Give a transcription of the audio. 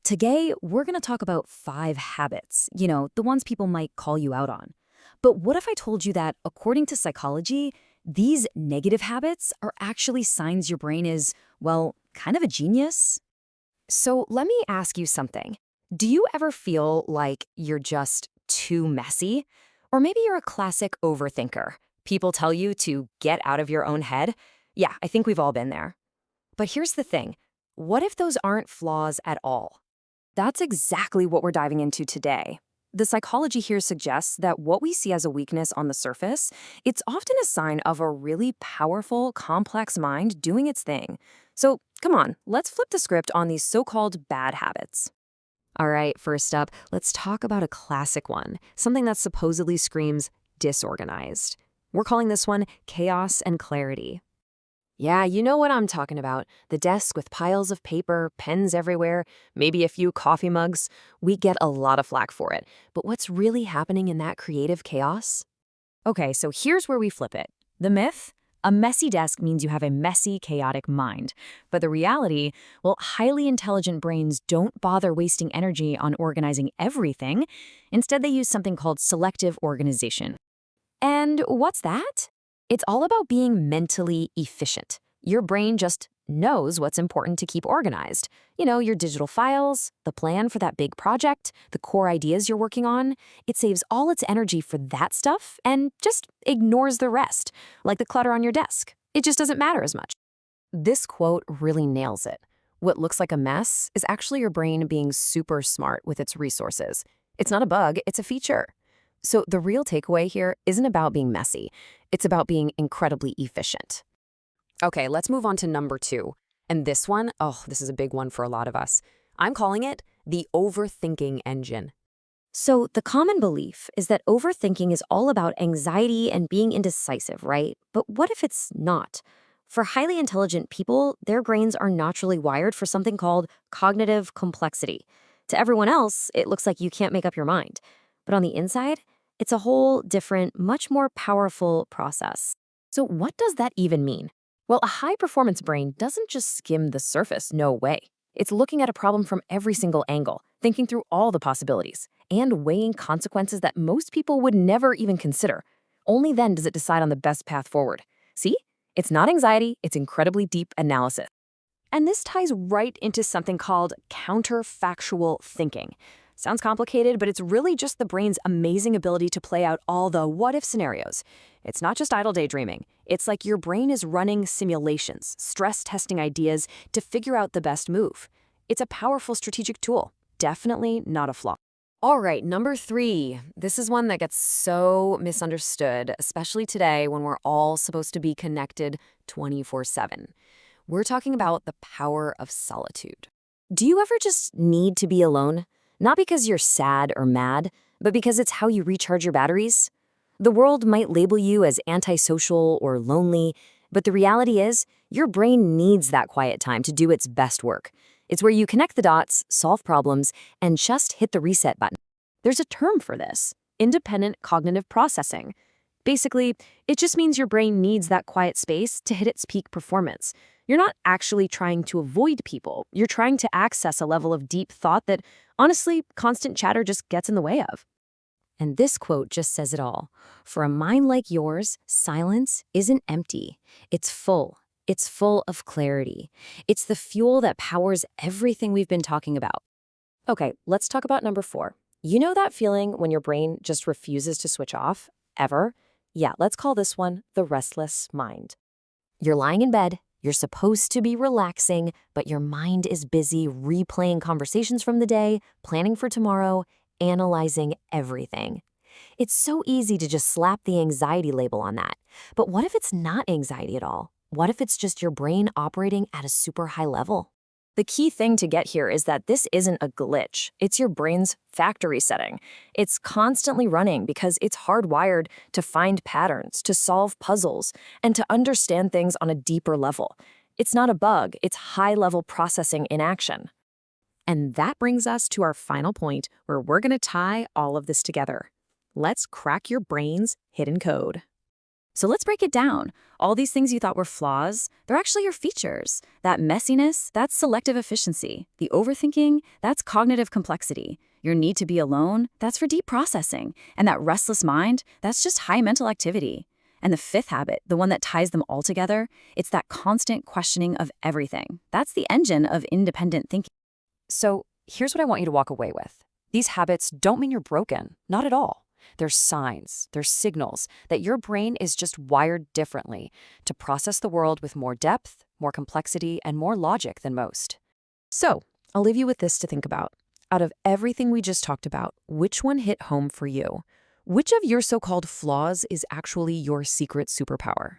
Today, we're going to talk about 5 habits, the ones people might call you out on. But what if I told you that, according to psychology, these negative habits are actually signs your brain is, well, kind of a genius? So let me ask you something. Do you ever feel like you're just too messy? Or maybe you're a classic overthinker. People tell you to get out of your own head. Yeah, I think we've all been there. But here's the thing. What if those aren't flaws at all? That's exactly what we're diving into today. The psychology here suggests that what we see as a weakness on the surface, it's often a sign of a really powerful, complex mind doing its thing. So come on, let's flip the script on these so-called bad habits. All right, first up, let's talk about a classic one, something that supposedly screams disorganized. We're calling this one chaos and clarity. Yeah, you know what I'm talking about. The desk with piles of paper, pens everywhere, maybe a few coffee mugs. We get a lot of flack for it. But what's really happening in that creative chaos? Okay, so here's where we flip it. The myth? A messy desk means you have a messy, chaotic mind. But the reality, well, highly intelligent brains don't bother wasting energy on organizing everything. Instead, they use something called selective organization. And what's that? It's all about being mentally efficient. Your brain just knows what's important to keep organized. You know, your digital files, the plan for that big project, the core ideas you're working on. It saves all its energy for that stuff and just ignores the rest, like the clutter on your desk. It just doesn't matter as much. This quote really nails it. What looks like a mess is actually your brain being super smart with its resources. It's not a bug, it's a feature. So the real takeaway here isn't about being messy. It's about being incredibly efficient. Okay, let's move on to number 2. And this one, this is a big one for a lot of us. I'm calling it the overthinking engine. So the common belief is that overthinking is all about anxiety and being indecisive, right? But what if it's not? For highly intelligent people, their brains are naturally wired for something called cognitive complexity. To everyone else, it looks like you can't make up your mind. But on the inside, it's a whole different, much more powerful process. So what does that even mean? Well, a high-performance brain doesn't just skim the surface, no way. It's looking at a problem from every single angle, thinking through all the possibilities, and weighing consequences that most people would never even consider. Only then does it decide on the best path forward. See? It's not anxiety, it's incredibly deep analysis. And this ties right into something called counterfactual thinking. Sounds complicated, but it's really just the brain's amazing ability to play out all the what-if scenarios. It's not just idle daydreaming. It's like your brain is running simulations, stress-testing ideas to figure out the best move. It's a powerful strategic tool, definitely not a flaw. All right, number 3. This is one that gets so misunderstood, especially today when we're all supposed to be connected 24/7. We're talking about the power of solitude. Do you ever just need to be alone? Not because you're sad or mad, but because it's how you recharge your batteries. The world might label you as antisocial or lonely, but the reality is your brain needs that quiet time to do its best work. It's where you connect the dots, solve problems, and just hit the reset button. There's a term for this: independent cognitive processing. Basically, it just means your brain needs that quiet space to hit its peak performance. You're not actually trying to avoid people. You're trying to access a level of deep thought that, honestly, constant chatter just gets in the way of. And this quote just says it all. For a mind like yours, silence isn't empty. It's full. It's full of clarity. It's the fuel that powers everything we've been talking about. Okay, let's talk about number 4. You know that feeling when your brain just refuses to switch off? Ever? Yeah, let's call this one the restless mind. You're lying in bed. You're supposed to be relaxing, but your mind is busy replaying conversations from the day, planning for tomorrow, analyzing everything. It's so easy to just slap the anxiety label on that. But what if it's not anxiety at all? What if it's just your brain operating at a super high level? The key thing to get here is that this isn't a glitch. It's your brain's factory setting. It's constantly running because it's hardwired to find patterns, to solve puzzles, and to understand things on a deeper level. It's not a bug, it's high-level processing in action. And that brings us to our final point where we're going to tie all of this together. Let's crack your brain's hidden code. So let's break it down. All these things you thought were flaws, they're actually your features. That messiness, that's selective efficiency. The overthinking, that's cognitive complexity. Your need to be alone, that's for deep processing. And that restless mind, that's just high mental activity. And the fifth habit, the one that ties them all together, it's that constant questioning of everything. That's the engine of independent thinking. So here's what I want you to walk away with. These habits don't mean you're broken, not at all. They're signs, they're signals that your brain is just wired differently to process the world with more depth, more complexity, and more logic than most. So I'll leave you with this to think about. Out of everything we just talked about, which one hit home for you? Which of your so-called flaws is actually your secret superpower?